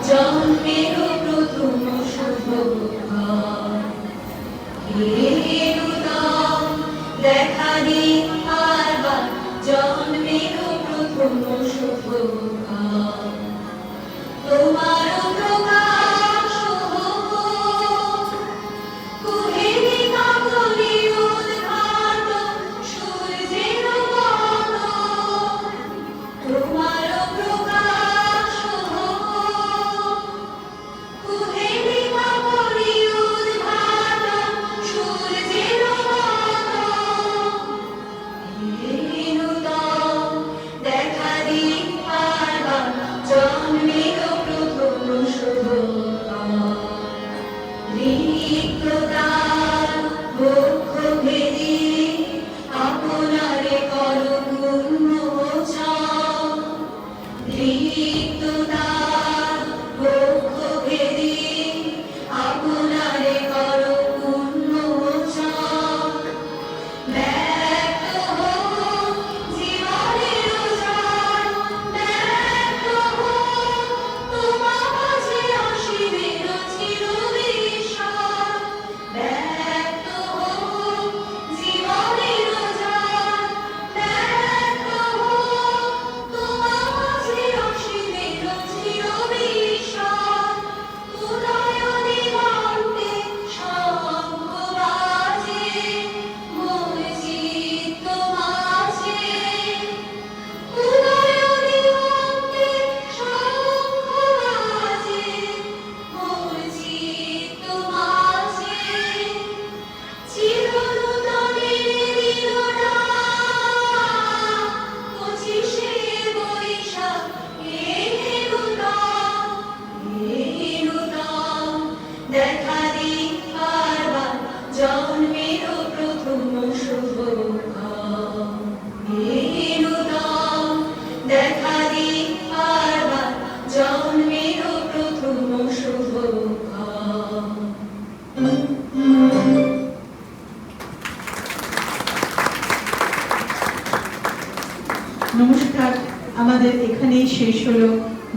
জন্মেরও প্রথম শুভক্ষণ এলুদাম দেখা দিন বারবার জন্মেরও প্রথম শুভক্ষণ তোমারও প্রকাশ হোক কুহেলি কাকলি উদ্ঘাটন সূর্যের মতো তোমারও প্রকাশ হোক কুহেলি কাকলি উদ্ঘাটন সূর্যের মতো এলুদাম দেখা দিন বারবার জন্মেরও প্রথম শুভক্ষণ রিক্ততার বক্ষ ভেদি আপনারে করো উন্মোচন রিক্ততার বক্ষ ভেদি আপনারে করো উন্মোচন ব্যক্ত হোক জীবনের ওজন ব্যক্ত হোক তোমার মাঝে অসীমের চিরবিস্ময় ব্যক্ত হোক জীবনের ওজন ব্যক্ত হোক তোমার মাঝে অসীমের চিরবিস্ময় উদয় দিগন্তে শঙ্খ বাজে মোর চিত্ত মাঝে উদয় দিগন্তে শঙ্খ বাজে মোর চিত্ত মাঝে চিরনূতনের লীলা পঁচিশে বৈশাখ এলুদাম দেখা দিন বারবার জন্মেরও প্রথম শুভক্ষণ এলুদাম দেখা দিন বারবার জন্মেরও প্রথম শুভক্ষণ নমস্কার, আমাদের এখানেই শেষ হলো